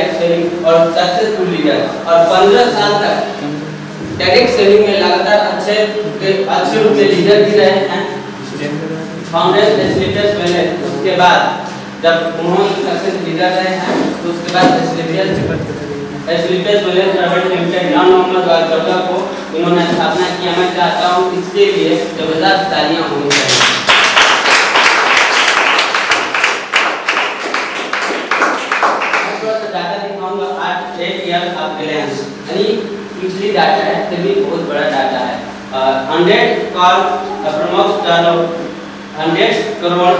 Direct selling और successful leader, और 15 साल तक डायरेक्ट सेलिंग में लगातार अच्छे रूप में लीडर भी रहे हैं। फाउंडर एसलीपियस वेलेस, उसके बाद जब उन्होंने सक्सेस लीडर रहे हैं तो उसके बाद एसलीपियस वेलेस प्राइवेट लिमिटेड 9 नवंबर 2014 को इन्होंने स्थापना किया। मैं चाहता हूं इसके लिए जबरदस्त तालियां होनी चाहिए। डाटा दिखाऊंगा 8 ईयर ऑफ रिलायंस, यानी पिछली डाटा है फिर भी बहुत बड़ा डाटा है। 100 करोड़ प्रमुख टर्नओवर, 100 करोड़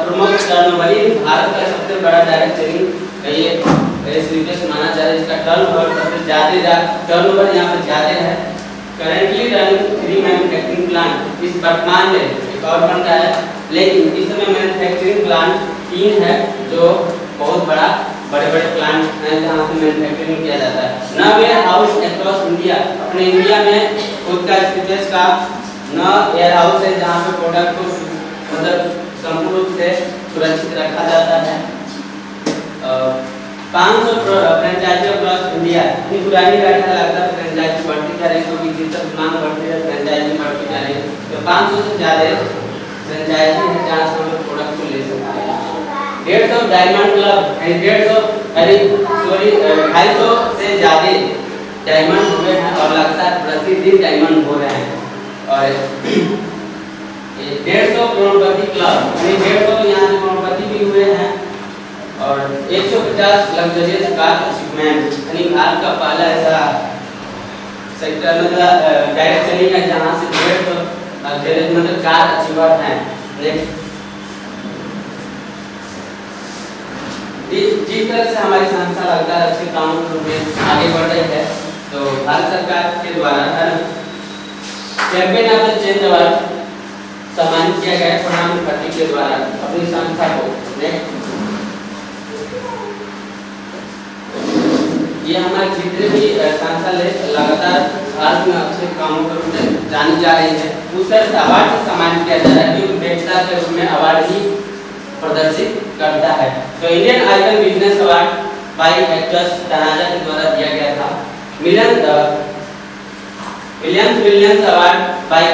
प्रमुख टर्नओवर, भारत का सबसे बड़ा डायरेक्ट सेलिंग ये एसलीपियस माना जा रहा है। इसका टर्नओवर सबसे ज्यादा, टर्नओवर यहाँ पर ज्यादा है। करेंटली रनिंग 3 मैन्युफैक्चरिंग प्लांट, इस वर्तमान में एक और बन रहा है, लेकिन इस समय मैन्युफैक्चरिंग प्लांट 3 है जो बहुत बड़े प्लांट हैं जहाँ से मैन्युफैक्चरिंग किया जाता है। ना वेयर हाउस अक्रॉस इंडिया, अपने इंडिया में खुद का एसलीपियस का ना वेयर हाउस है जहाँ पे प्रोडक्ट को मतलब संपूर्ण रूप से सुरक्षित रखा जाता है। 500 फ्रेंचाइजी अक्रॉस इंडिया, इतनी पुरानी डाटा लगता है फ्रेंचाइजी बढ़ती जा रही है क्योंकि जिस तरह मांग बढ़ती है फ्रेंचाइजी बढ़ती जा रही है। तो 500 से ज्यादा फ्रेंचाइजी है जहाँ से हम लोग प्रोडक्ट को ले सकते हैं। 150 डायमंड क्लब, 250 से ज्यादा डायमंड हुए हैं और लगातार प्रतिदिन डायमंड हो रहे हैं। और 150 करोड़पति क्लब, 150 यहाँ से करोड़पति भी हुए हैं। और 150 लग्जरियस कार अचीवमेंट, यानी भारत का पहला ऐसा सेक्टर मतलब डायरेक्ट सेलिंग है जहाँ से 150 लग्जरियस मतलब कार अचीवर हैं। जिस तरह से हमारी संस्था लगातार अच्छे कामों में आगे बढ़ रही है, तो भारत सरकार के द्वारा champion of the change award सम्मानित किया गया प्रणाम मुखर्जी के द्वारा अपनी संस्था को। ये हमारे जितने भी संस्था लगातार भारत में अच्छे कामों पर जानी जा रही है, उस तरह से अवार्ड से सम्मानित किया जा रहा है क्योंकि व्यक्तिता के रूप में अवार्ड ही प्रदर्शित करता है। तो Indian icon business award by actress तनाजा के द्वारा दिया गया था। Millions award by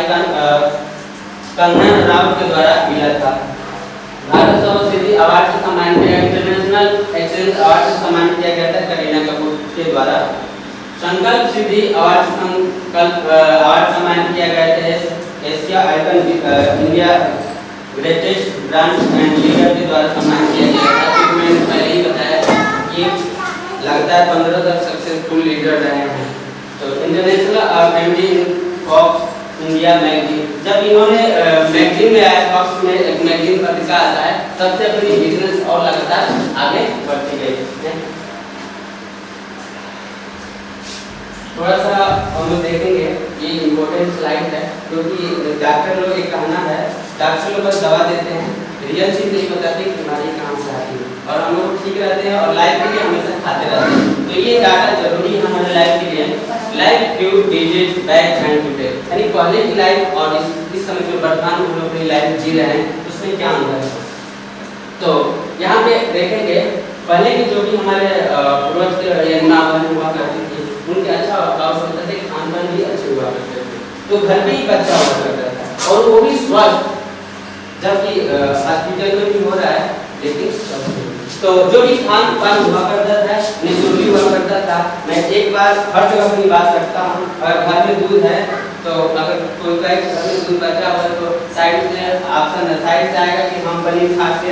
Kangana Raut के द्वारा मिला था। भारत सर्वसिद्धि अवार्ड से सम्मानित किया गया, इंटरनेशनल एक्सेलेंस अवार्ड से सम्मानित किया गया था करीना कपूर के द्वारा। संकल्प सिद्धि अवार्ड सम्मानित किया गया था Asia icon India greatest brand and leader के द्वारा सम्मानित किया गया था। क्योंकि मैंने पहले ही बताया कि लगातार 15 तक सक्सेसफुल लीडर रहे हैं। तो international MD Fox India magazine, जब इन्होंने मैगजीन में आया, फॉक्स में एक मैगजीन पत्रिका आता है, तब से अपनी बिजनेस और लगातार आगे बढ़ती गई। थोड़ा सा हम लोग देखेंगे, ये इम्पोर्टेंट स्लाइड है क्योंकि डॉक्टर लोग एक कहना है, डॉक्टर लोग बस दवा देते हैं, रियल चीज नहीं बताते कि बीमारी कहाँ से आती है, और हम लोग ठीक रहते हैं और लाइफ के लिए हमेशा खाते रहते हैं। तो ये डाटा जरूरी है हमारे लाइफ के लिए। Life due disease back and today, यानी पहले की लाइफ और इस समय जो वर्तमान में हम लोग अपनी लाइफ जी रहे हैं उसमें क्या अंतर है। तो यहाँ पे देखेंगे पहले के जो भी हमारे पूर्वज माँ बहन हुआ करती थी, उनके अच्छा होता थे, खान पान भी अच्छे हुआ करते थे, तो घर पे ही बच्चा हुआ करता था और वो भी स्वस्थ, जबकि हॉस्पिटल में भी हो रहा है लेकिन तो जो भी खान पान हुआ करता था निःशुल्क हुआ करता था। मैं एक बार हर जगह अपनी बात रखता हूँ, अगर घर में दूध है तो अगर कोई घर में दूध बचा हुआ है तो साइड से ऑप्शन है, साइड से आएगा कि हम पनीर खा के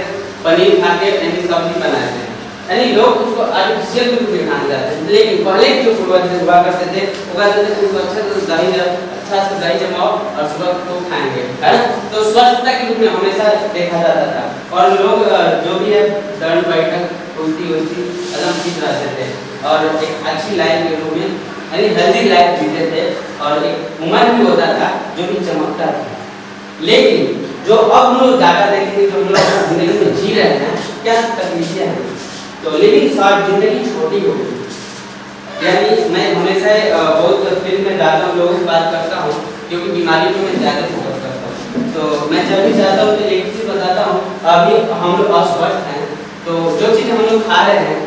यानी सब्जी बनाते हैं, यानी लोग उसको आर्टिफिशियल रूप में खाने जाते हैं। लेकिन पहले जो पूर्वज हुआ करते थे वो कहते थे उसको अच्छा से दही जमाओ और सुबह को खाएंगे, है ना। तो स्वच्छता के रूप में हमेशा देखा जाता था और लोग जो भी है दंड बैठक उल्टी एकदम ठीक रहते थे और एक अच्छी लाइफ के रूप में यानी हेल्दी लाइफ जीते थे और एक उम्र भी होता था जो भी चमकता था। लेकिन जो अब हम लोग डाटा देखेंगे, जो हम लोग जिंदगी में जी रहे हैं, क्या तकलीफें हैं, तो लिविंग शॉर्ट, जिंदगी छोटी हो गई। यानी मैं हमेशा बहुत फिल्म में जाता हूँ, लोगों से बात करता हूँ क्योंकि बीमारियों में मैं ज़्यादा फोकस करता हूँ। तो मैं जब भी जाता हूँ तो एक चीज़ बताता हूँ, अभी हम लोग अस्वस्थ हैं तो जो चीज़ हम लोग खा रहे हैं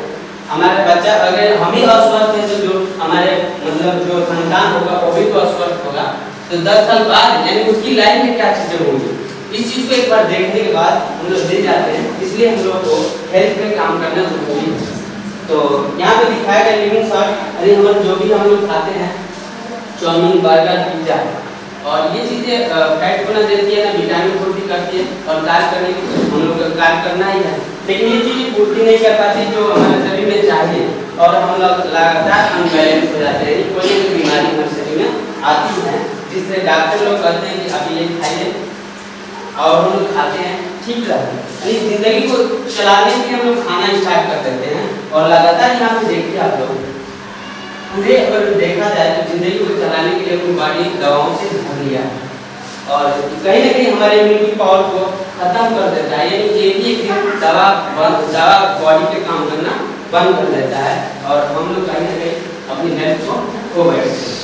हमारे बच्चा अगर हम ही अस्वस्थ हैं तो जो हमारे मतलब जो संतान होगा वो भी तो अस्वस्थ होगा। तो 10 साल बाद यानी उसकी लाइफ में क्या चीजें होंगी, इस चीज को एक बार देखने के बाद हम लोग दे जाते हैं। इसलिए हम लोग को हेल्थ पे काम करना जरूरी है। तो यहाँ पे दिखाया गया लिविंग शॉर्ट, अरे हम जो भी हम लोग खाते हैं चाउमीन, बर्गर, पिज्जा, और ये चीजें फैट बना देती है ना, विटामिन पूर्ति करती है और कार्य करने की हम लोग का कार्य करना ही है, लेकिन ये चीज पूर्ति नहीं कर पाती जो हमारे शरीर में चाहिए, और हम लोग लगातार अनबैलेंस हो जाते हैं। कोई ना कोई बीमारी हमारे शरीर में आती है, जिससे डॉक्टर लोग कहते हैं कि अभी ये खाइए, और हम लोग खाते हैं, ठीक रहते हैं। यानी जिंदगी को चलाने के लिए हम लोग खाना स्टार्ट कर देते हैं, और लगातार यहाँ पे देखिए आप लोग पूरे अगर देखा जाए तो जिंदगी को चलाने के लिए अपनी बॉडी दवाओं से भर लिया है, और कहीं ना कहीं हमारे इम्यूनिटी पावर को खत्म कर देता है। यानी ये भी एक दिन दवा बॉडी पे काम करना बंद कर देता है, और हम लोग कहीं ना कहीं अपनी हेल्थ को खो बैठते हैं।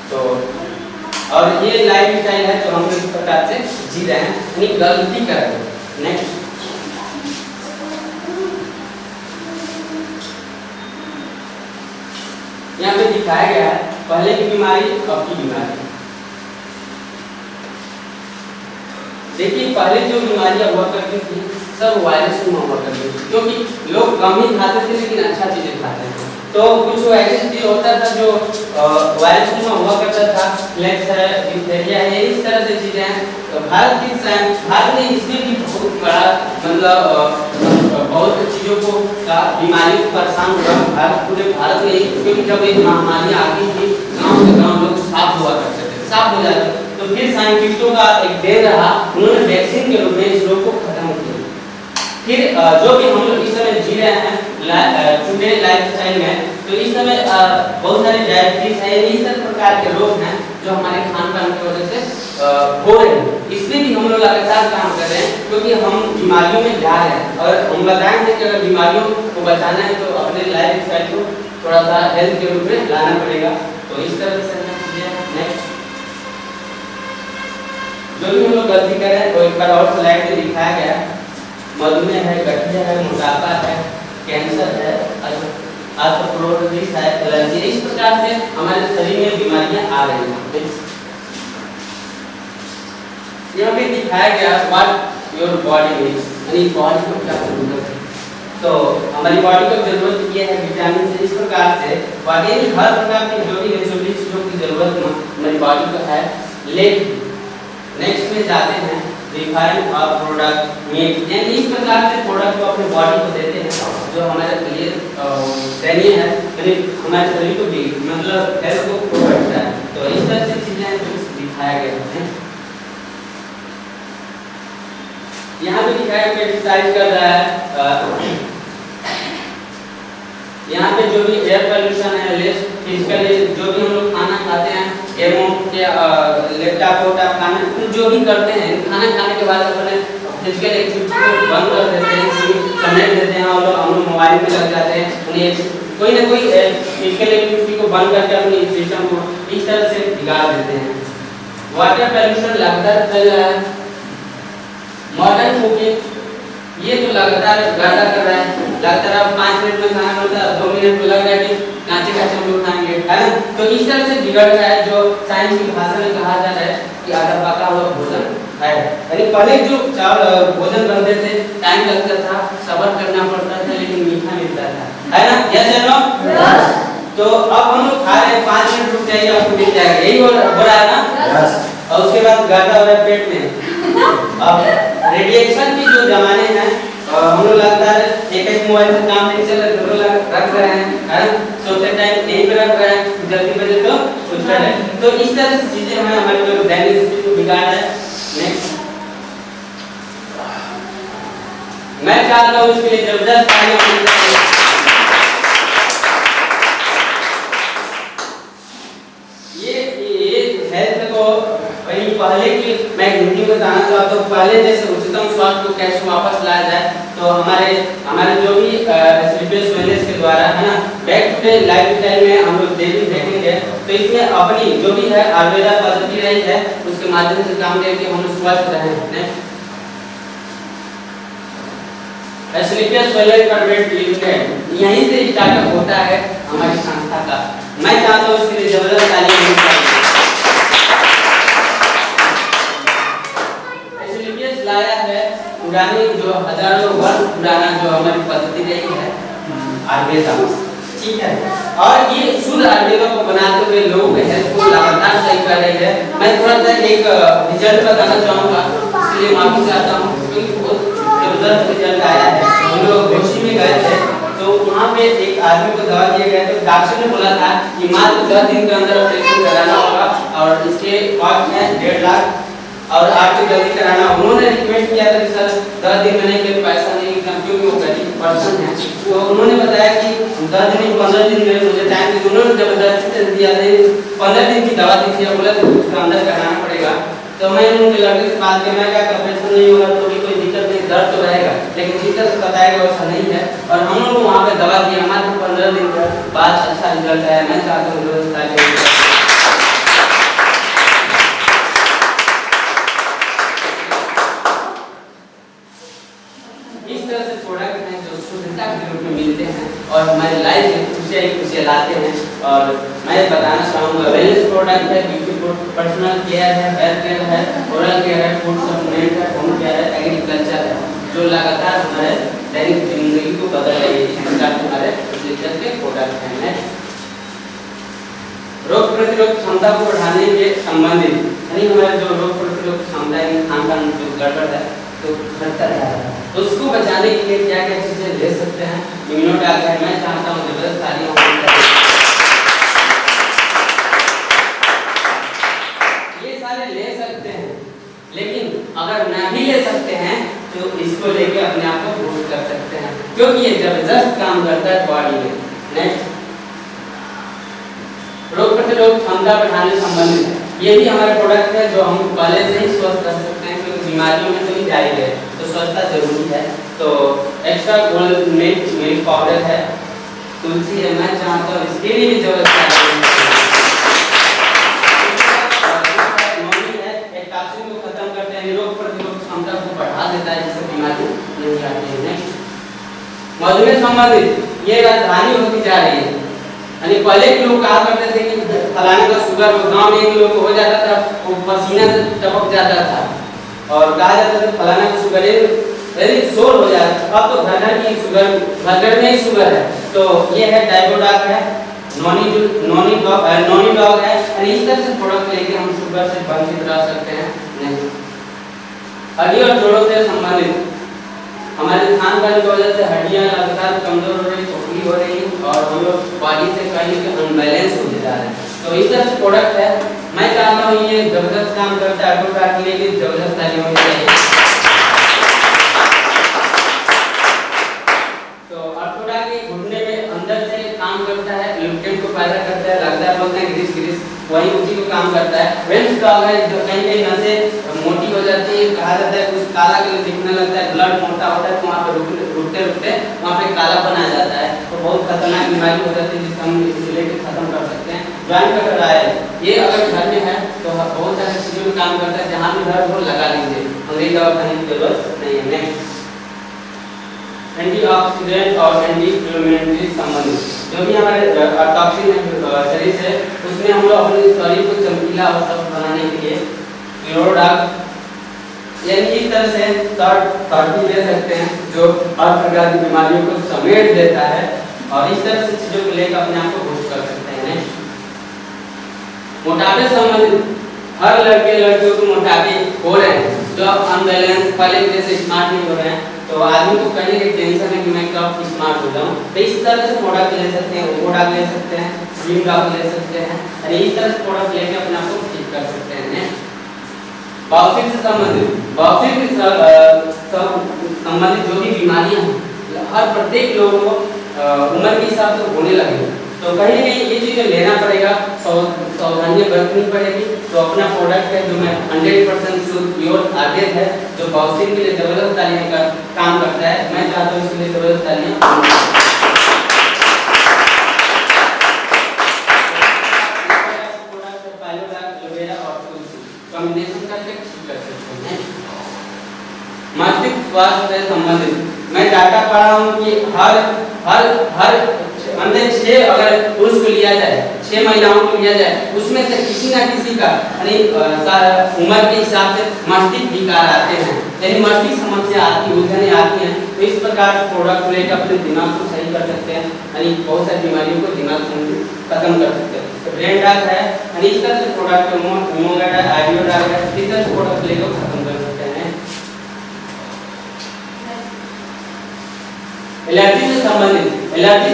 तो और ये लाइफ स्टाइल है जो हम लोग इस प्रकार से जी रहे हैं, यानी गलती कर रहे हैं। नेक्स्ट यहाँ पे दिखाया गया है पहले की बीमारी, अब की बीमारी। देखिए पहले जो बीमारियां हुआ करती थी सब वायरस में हुआ करती थी, क्योंकि लोग कम ही खाते थे लेकिन अच्छा चीजें खाते थे। तो कुछ ऐसे चीज होता था जो वायरस में हुआ करता था, फ्लैक्स है, डिप्थीरिया है, इस तरह से चीजें हैं। तो भारत ने इसमें भी बहुत बड़ा मतलब बहुत चीजों को बीमारी को परेशान हुआ भारत, पूरे भारत में, क्योंकि जब एक महामारी आती थी गाँव के गाँव लोग साफ हुआ करते थे, साफ हो जाते। तो फिर साइंटिस्टों का एक देन रहा, उन्होंने वैक्सीन के रूप में इस रोग को खत्म किया। फिर जो भी हम लोग इस समय जी रहे हैं टुडे लाइफस्टाइल में, तो इस समय बहुत सारे डायबिटीज है, इस प्रकार के रोग हैं जो हमारे खान पान की वजह से हो रहे हैं। इसमें भी हम लोग लगातार काम कर रहे हैं, क्योंकि हम बीमारियों में जा रहे हैं, और हम बताएंगे कि अगर बीमारियों को बचाना है तो अपने लाइफ स्टाइल को थोड़ा सा हेल्थ के रूप में लाना पड़ेगा। तो इस तरह से नेक्स्ट जो भी हम लोग गलती कर रहे हैं वो एक बार और स्लाइड में दिखाया गया। मधुमेह है, गठिया है, मोटापा है, कैंसर है, आर्थ्रोपोरोसिस है, एलर्जी, इस प्रकार से हमारे शरीर में बीमारियां आ रही हैं। यहाँ पे दिखाया गया व्हाट योर बॉडी नीड्स, यानी बॉडी को क्या जरूरत है। तो हमारी बॉडी को जरूरत ये है विटामिन से, इस प्रकार से बॉडी में हर प्रकार की जो भी नेचुरल चीजों की जरूरत हमारी बॉडी को है। लेकिन नेक्स्ट में जाते हैं रिफाइंड और प्रोडक्ट मीट, यानी इस प्रकार से प्रोडक्ट को अपने बॉडी को देते हैं जो हमारे लिए दैनीय है, यानी हमारे शरीर को भी मतलब हेल्थ को प्रोवाइड करता है। तो इस तरह से चीजें जो दिखाया गया है। यहाँ पे दिखाया गया एक्सरसाइज कर रहा है। यहाँ पे जो भी एयर पोल्यूशन है, लेस फिजिकली जो भी हम लोग खाना खाते हैं एवं लैपटॉप वोटॉप खाना जो भी करते हैं, खाना खाने के बाद अपने फिजिकल एक्टिविटी को बंद कर देते हैं, कनेक्ट देते हैं, और हम लोग मोबाइल में लग जाते हैं, कोई ना कोई फिजिकल एक्टिविटी को बंद करके अपनी सिस्टम को इस तरह से बिगाड़ देते हैं। वाटर पोल्यूशन लगातार फैल रहा है। मॉडर्न कुकिंग ये तो लगातार गंदा कर रहा है, लगातार अब 5 मिनट में खाना बनता है, 2 मिनट में लग रहा है कि कांचे कांचे हम लोग खाएंगे, है ना। तो इस तरह से बिगड़ रहा है, जो साइंस की भाषा में कहा जा रहा है कि आधा पका हुआ भोजन है। यानी पहले जो चावल भोजन बनते थे टाइम लगता था, सब्र करना पड़ता था, लेकिन मीठा मिलता था, है ना। यस या नो? तो अब हम लोग खा रहे हैं, 5 मिनट रुक जाइए आपको मिल जाएगा, यही हो रहा है ना। और उसके बाद गाढ़ा हो रहा है पेट में। अब रेडिएशन की जो जमाने हैं, हम लोग लगता है एक मोबाइल से काम नहीं चल रहा, दोनों रख रहे हैं, सोते टाइम यहीं पे रख रहे हैं, जल्दी बजे तो कुछ कर रहे हैं। तो इस तरह से चीजें हमें हमारे जो दैनिक स्थिति को बिगाड़ रहा है। नेक्स्ट मैं चाहता हूँ इसके लिए जबरदस्त पहले की मैं हिंदी में बताना चाहता हूँ, पहले जैसे उच्चतम स्वास्थ्य को कैसे वापस लाया जाए। तो हमारे जो भी स्लीपलेस वेलनेस के द्वारा, है ना, बैक टू डे लाइफस्टाइल में हम लोग डेली देखेंगे। तो इसमें अपनी जो भी है आयुर्वेदा पद्धति रही है, उसके माध्यम से काम करके हम लोग स्वस्थ रहे हैं। एस्क्लेपियस वेलर प्राइवेट लिमिटेड, यहीं से स्टार्टअप होता है हमारी संस्था का। मैं चाहता हूँ उसके लिए जबरदस्त ताली होनी चाहिए। एस्क्लेपियस लाया है पुरानी जो हजारों वर्ष पुराना जो हमारी पद्धति रही है आयुर्वेदा, ठीक है। और ये शुद्ध आयुर्वेदा को बनाते हुए लोगों के हेल्थ को लगातार सही कर रही है। मैं थोड़ा सा एक रिजल्ट बताना चाहूँगा, इसलिए माफी चाहता हूँ क्योंकि बहुत जबरदस्त रिजल्ट आया है। हम लोग घोषी में गए थे तो वहाँ पे एक आदमी को दवा दिया गया, तो डॉक्टर ने बोला था कि मात्र 10 दिन के अंदर ऑपरेशन कराना होगा और इसके कॉस्ट है 1.5 लाख और आपको जल्दी कराना। उन्होंने रिक्वेस्ट किया था कि सर 10 दिन में नहीं, मेरे पैसा नहीं, क्योंकि वो गरीब पर्सन है। तो उन्होंने बताया कि 10 दिन 15 दिन में मुझे टाइम दिया। उन्होंने जबरदस्ती दिया था 15 दिन की दवा दी थी, बोला तो उसका अंदर कराना पड़ेगा। तो मैं उनके लड़के से बात किया, मैं क्या ऑपरेशन नहीं होगा तो भी कोई दिक्कत नहीं, दर्द तो रहेगा, लेकिन जितना बताएगा वैसा नहीं है। और हम लोग वहाँ पे दवा दिया, मात्र 15 दिन के बाद अच्छा रिजल्ट आया। मैं चाहता हूँ इस तरह से प्रोडक्ट हैं जो शुद्धता के रूप में मिलते हैं और हमारी लाइफ में खुशियाँ ही खुशियाँ लाते हैं। और मैं बताना चाहूँगा वेलनेस प्रोडक्ट है, ब्यूटी पर्सनल केयर है, हेयर केयर है, ओरल केयर है, फूड सप्लीमेंट है, होम केयर है, एग्रीकल्चर है, जो लगातार हमारे दैनिक जिंदगी को बदल रही है। इस प्रकार के हमारे के प्रोडक्ट हैं। रोग प्रतिरोध क्षमता को बढ़ाने के संबंधित, यानी हमारे जो रोग प्रतिरोध क्षमता है, खान पान जो गड़बड़ है तो घटता जा रहा है, तो उसको बचाने के लिए क्या क्या चीजें ले सकते हैं। इम्यूनोटॉक है, मैं चाहता हूँ जबरदस्त ताली ये सारे ले सकते हैं, लेकिन अगर ना भी ले सकते हैं तो इसको लेके अपने आप को बूस्ट कर सकते हैं, क्योंकि ये जबरदस्त काम करता है बॉडी में। नेक्स्ट, रोग प्रतिरोध क्षमता बढ़ाने संबंधित है, ये भी हमारे प्रोडक्ट है जो हम पहले से ही स्वस्थ कर सकते हैं, क्योंकि बीमारियों में तो ही जाएंगे तो स्वच्छता जरूरी है। तो एक्स्ट्रा गोल्ड मिल्क पाउडर है, तुलसी है, मैं चाहता हूँ इसके लिए भी जरूरत है। एक टॉक्सिन को खत्म करते हैं, रोग प्रतिरोध क्षमता को बढ़ा देता है, जिससे बीमारी नहीं आती है। मधुमेह संबंधित ये राजधानी होती जा रही है, यानी पहले के लोग कहा करते थे कि फलाने का शुगर गांव में एक लोग को हो जाता था, वो पसीना से टपक जाता था और कहा जाता था फलाने का शुगर यदि शोर हो जाता। अब तो घर की शुगर, घर में ही शुगर है। तो ये है डाइबोडाक है, नॉनी डॉग है, यानी इस तरह से प्रोडक्ट लेके हम शुगर से वंचित रह सकते हैं नहीं। हड्डी और जोड़ों से संबंधित, हमारे खान पान की वजह से हड्डियां लगातार कमजोर हो रही, खोखली हो रही और हम लोग बॉडी से कहीं के अनबैलेंस होते जा रहे हैं। तो इस तरह से प्रोडक्ट है, मैं चाहता हूँ ये जबरदस्त काम करता है। अल्ट्राटॉक के लिए जबरदस्त ताली होनी चाहिए। तो अल्ट्राटॉक के घुटने में अंदर से काम करता है, लुब्रिकेंट को पैदा करता है, लगता है बोलते हैं ग्रीस वही उसी को काम करता है। वेंस डॉग है, जो कहीं कहीं नसें मोटी हो जाती है, कहा जाता है कुछ काला कलर दिखने लगता है, ब्लड मोटा होता है, तो वहाँ पे रुकते रुकते वहाँ पे काला बना जाता है, तो बहुत खतरनाक बीमारी हो जाती है, जिसको हम इसलिए खत्म कर सकते हैं। ज्वाइंट कटर आयल, ये अगर घर में है तो बहुत सारे चीजों में काम करता है, जहाँ भी दर्द हो लगा लीजिए, अंग्रेजी दवा खाने की जरूरत नहीं है। नेक्स्ट, एंटीऑक्सीडेंट और एंटी इन्फ्लेमेटरी संबंधित, जो भी हमारे टॉक्सिन है शरीर से, उसमें हम लोग अपने शरीर को चमकीला और स्वस्थ बनाने के लिए क्लोरोडाक, यानी इस तरह से थर्टी ले सकते हैं, जो हर प्रकार की बीमारियों को समेट देता है और इस तरह से चीजों को लेकर अपने आप को बूस्ट कर सकते हैं। मोटापे संबंधित, हर लड़के लड़कियों को मोटापे हो रहे हैं, जो अब अनबैलेंस पहले जैसे स्मार्ट नहीं हो रहे हैं, तो आदमी को कहीं एक टेंशन है कि मैं कब स्मार्ट हो जाऊं, तो इस तरह से प्रोडक्ट ले सकते हैं, प्रोडक्ट ले सकते हैं, ड्रीम डॉग ले सकते हैं, और इस तरह से प्रोडक्ट लेके अपने आप को ठीक कर सकते हैं। बाउसिक से संबंधित, बाउसिक संबंधित जो भी बीमारियां हैं, हर प्रत्येक लोगों को उम्र के हिसाब से होने लगे, तो कहीं ना कहीं ये चीजें लेना पड़ेगा, सावधानियां बरतनी पड़ेगी। तो अपना प्रोडक्ट है जो मैं 100% शुद्ध प्योर आयुर्वेद है, जो बाउसिक के लिए जबरदस्त तालियां का काम करता है, मैं चाहता हूँ इसके लिए जबरदस्त तालियां। कॉम्बिनेशन का चेक कर सकते हैं। मानसिक स्वास्थ्य से संबंधित, मैं डाटा हूँ कि हर हर हर मतलब 6 अगर पुरुष को लिया जाए, 6 महिलाओं को लिया जाए, उसमें से किसी ना किसी का यानी उम्र के हिसाब से मस्तिष्क विकार आते हैं, यानी मस्तिष्क समस्या आती उलझने आती हैं। तो इस प्रकार प्रोडक्ट लेकर अपने दिमाग को सही कर सकते हैं, यानी बहुत सारी बीमारियों को दिमाग से खत्म कर सकते हैं। तो ब्रेन डॉग है, यानी इस तरह से प्रोडक्ट मोमोगेटा आइडियो डॉग है, इस तरह से प्रोडक्ट लेकर खत्म कर सकते हैं। एलर्जी से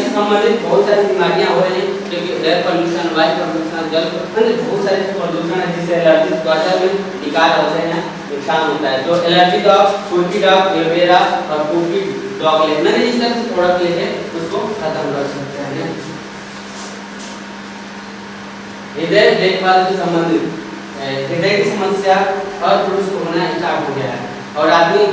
संबंधित बहुत सारी बीमारियां हो रही हैं, क्योंकि एयर पोल्यूशन, वायु प्रदूषण, जल प्रदूषण, बहुत सारे प्रदूषण है जिससे एलर्जी त्वचा में विकार होते हैं, नुकसान होता है। तो एलर्जी डॉग, कुर्की डॉग, एलोवेरा और कुर्की डॉग ले मैंने इस तरह से प्रोडक्ट लेके उसको खत्म कर सकते हैं। हृदय देखभाल से संबंधित हृदय की समस्या हर पुरुष को होना स्टार्ट हो गया है, और आदमी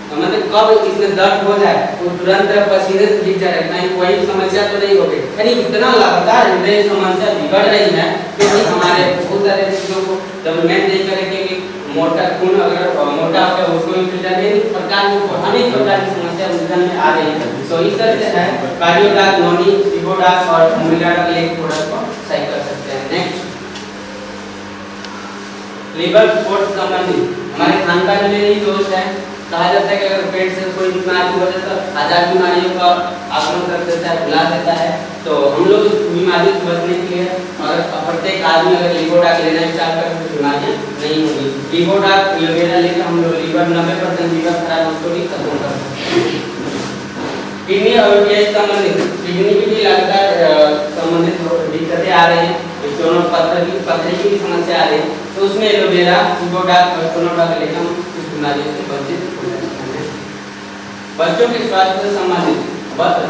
मतलब कब इसमें दर्द हो जाए तो तुरंत पसीने से भीग जाए, कहीं कोई समस्या तो नहीं हो गई, यानी इतना लगातार हृदय समस्या बिगड़ रही है कि हमारे बहुत सारे चीजों को डेवलपमेंट नहीं करेंगे कि मोटा खून अगर मोटा हो गया उसको भी फिल्टर नहीं प्रकार की अनेक प्रकार की समस्या उलझन में आ रही है। तो इस तरह से है कार्डियोडाक, नोनी, इगोडाक और मोमिलाडाक ले प्रोडक्ट को सही कर सकते हैं। नेक्स्ट लीवर स्पोर्ट्स संबंधित हमारे खानपान में ही दोष है। कहा जाता है कि अगर पेट से कोई बीमारी हो जाए तो 1000 बीमारियों का आक्रमण कर देता है, बुला देता है। तो हम लोग इस बीमारी से बचने के लिए और प्रत्येक आदमी अगर लिवोडाक लेना स्टार्ट करें तो बीमारियां नहीं होगी। लिवोडाक एलोवेरा लेकर हम लोग लीवर 90% लीवर खराब उसको भी खत्म कर सकते हैं। किडनी और गैस संबंधित किडनी की भी लगातार संबंधित दिक्कतें आ रही हैं, दोनों पथरी की समस्या आ रही है, तो उसमें एलोवेरा, लिवोडाक और कोनोडाक लेकर हम इस बीमारियों से बचित हो सकते हैं। बच्चों के स्वास्थ्य से संबंधित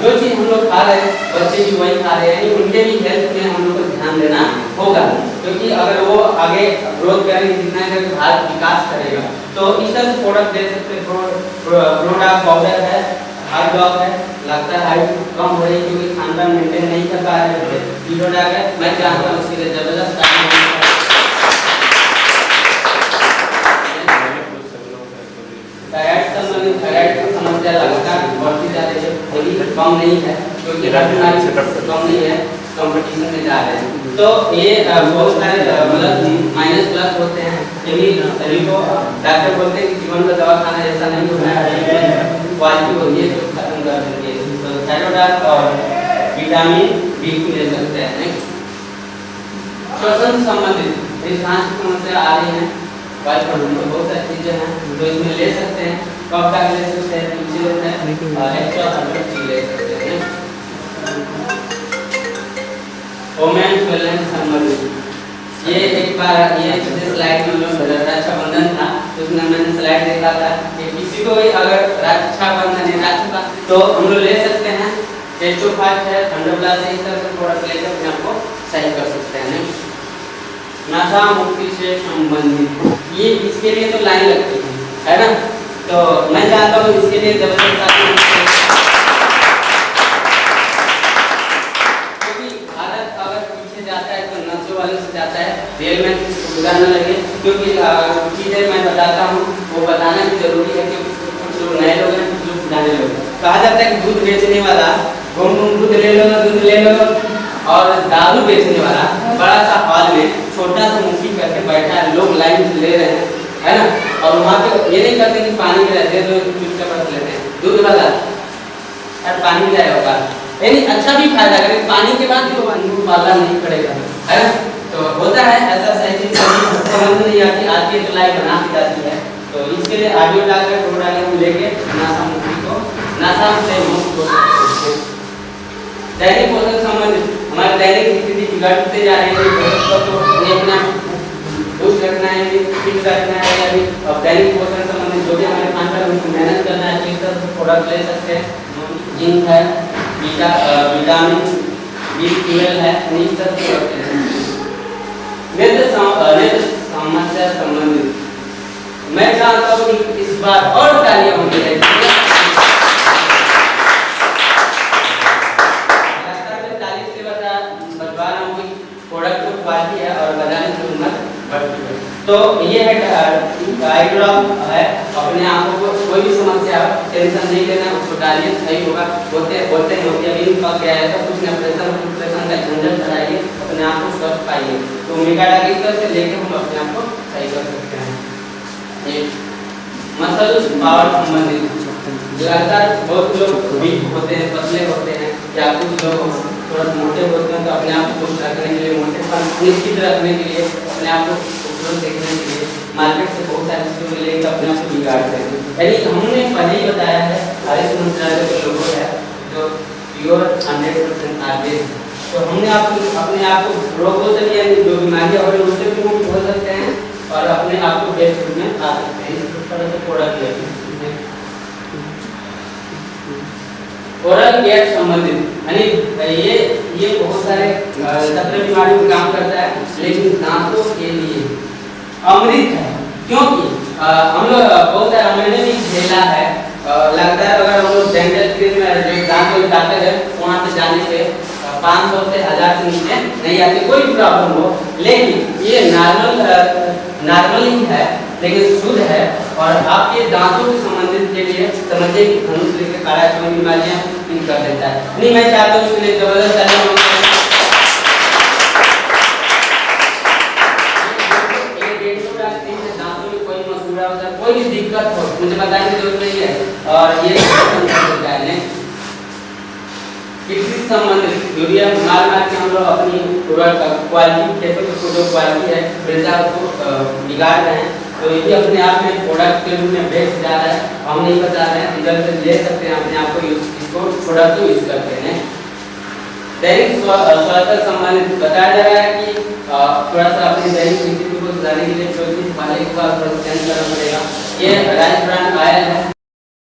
जो चीज हम लोग खा रहे हैं बच्चे भी वही खा रहे हैं, उनके भी हेल्थ में हम लोग को ध्यान देना होगा, क्योंकि अगर वो आगे ग्रोथ करेंगे जितना भारत विकास करेगा। तो इस तरह से प्रोडक्ट दे सकते हैं। प्रोडक्ट पाउडर है, हार्ड डॉग है, लगता है हाइट कम हो रही है क्योंकि खानपान मेंटेन नहीं कर पा रहे हैं। लीडोडाक है, मैं जानता हूँ उसके लिए जबरदस्त थायराइड की समस्या लगातार बढ़ती जा रही है, थोड़ी कम नहीं है, क्योंकि बीमारी कम नहीं है, कंपटीशन में जा रहे हैं। तो ये बहुत सारे मतलब माइनस प्लस होते हैं, यदि सभी को डॉक्टर बोलते हैं कि जीवन का दवा खाना ऐसा नहीं होना है, क्वालिटी होती है तो खत्म कर देंगे। तो थायरोडाक और विटामिन बी ले सकते हैं। नेक्स्ट श्वसन संबंधित इस सांस की समस्या आ रही है, वायु प्रदूषण बहुत सारी चीजें हैं तो इसमें ले सकते हैं। कब तक ले सकते हैं, तुलसी लेते हैं, एक्स्ट्रा चीज ले सकते हैं। वोमेन वेलनेस संबंधित ये एक बार ये स्लाइड में लोग रक्षाबंधन था तो उसमें मैंने स्लाइड देखा था कि किसी को भी अगर रक्षाबंधन है राखी तो हम लोग ले सकते हैं। टेस्टोफास्ट है, थंडरब्लास्ट है, इस तरह से प्रोडक्ट लेकर अपने आप को सही कर सकते हैं। नशा मुक्ति से संबंधित ये इसके लिए तो लाइन लगती है ना, तो मैं चाहता हूँ इसके लिए जबरदस्त, क्योंकि भारत अगर पीछे जाता है तो नशे वाले से जाता है, रियल में बुरा न लगे, क्योंकि चीजें मैं बताता हूँ वो बताना भी जरूरी है, क्योंकि कुछ लोग नए लोग हैं, कुछ लोग पुराने लोग हैं। कहा जाता है कि दूध बेचने वाला घूम दूध ले लो और दारू बेचने वाला बड़ा सा हॉल में छोटा सा मुट्ठी करके बैठा है, लोग लाइन से ले रहे हैं, है ना, और वहाँ पे ये नहीं करते कि पानी मिलाते हैं तो चुपचाप रख लेते हैं। दूध वाला यार पानी मिलाया होगा, यानी अच्छा भी फायदा करे, पानी के बाद जो दूध वाला नहीं पड़ेगा, है ना। तो होता है ऐसा सही चीज समझ नहीं आती है तो लाइट बना दी जाती है। तो इसके लिए ऑडियो डालकर प्रोग्राम लेके नासा मुक्ति को नासा से मुक्त हो सकते हैं। दैनिक पोषण संबंधित हमारे दैनिक स्थिति बिगड़ते जा रही है, तो अपना दुष्ट रखना है, फिट रखना है, या फिर अब दैनिक पोषण संबंधित जो भी हमारे खानपान में मेहनत करना है, इस तरह से प्रोडक्ट ले सकते हैं। जिंक है, विटामिन B12 है, इस तरह से प्रोडक्ट ले सकते हैं। नेत्र समस्या संबंधित मैं चाहता हूँ कि इस बार और तालियां होनी चाहिए। प्रोडक्ट को क्वालिटी है और बाजार की कीमत बढ़ती है। तो ये है आई ड्रॉप है। अपने आंखों को कोई भी समस्या हो टेंशन नहीं लेना, उसको डालिए सही होगा। होते मोतियाबिंद पक गया है तो कुछ न प्रेशर का झंझट चलाइए, अपने आप को स्वस्थ पाइए। तो ओमेगा डाल से लेके हम अपने आप को सही कर सकते हैं। ये मसल पावर संबंधित लगातार बहुत लोग वीक होते हैं, पतले होते हैं, या कुछ लोग थोड़ा मोटे होते हैं, तो अपने आप को खुश रखने के लिए, मोटेपन निश्चित रखने के लिए, अपने आप को खूबसूरत देखने के लिए मार्केट से बहुत सारी चीज़ें मिलेगी, अपने आप को बिगाड़ते हैं। यानी हमने पहले ही बताया है, आयुष मंत्रालय के लोगों है जो प्योर 100% आयुर्वेद, तो हमने अपने आप को रोगों से भी, यानी जो बीमारियाँ हो रही है उससे भी मुक्त हो सकते हैं और अपने आप को बेस्ट रूप में आ सकते हैं। इस तरह से प्रोडक्ट है ओरल केयर संबंधित, यानी ये बहुत सारे 17 बीमारियों में काम करता है, लेकिन दांतों के लिए अमृत है। क्योंकि हम लोग बहुत सारे मैंने भी झेला है, लगता है अगर हम लोग डेंटल क्लिनिक में दांत में जाते हैं वहाँ पे जाने से 500 से 1000 से नीचे नहीं आती कोई प्रॉब्लम हो, लेकिन ये नॉर्मल ही है, लेकिन शुद्ध है और आपके दांतों से संबंधित के लिए समझिए कि धनुष लेकर काला बीमारियां ठीक कर देता है। नहीं, मैं चाहता हूँ इसके लिए जबरदस्त दांतों में कोई मसूड़ा होता है, कोई भी दिक्कत हो मुझे बताने की जरूरत नहीं है। और ये किसी संबंधित यूरिया मार के हम लोग अपनी क्वालिटी खेतों की जो क्वालिटी है वृद्धा को बिगाड़ रहे हैं, तो ये अपने आप में प्रोडक्ट के रूप में बेच जा रहा है। हम नहीं बता रहे हैं, रिजल्ट से ले सकते हैं अपने आप को, इसको प्रोडक्ट को यूज करते हैं। दैनिक स्वास्थ्य संबंधित बताया जा रहा है कि थोड़ा सा अपनी दैनिक स्थिति को सुधारने के लिए 24 वाले को चेंज करना पड़ेगा। ये राइस ब्रांड आयल है।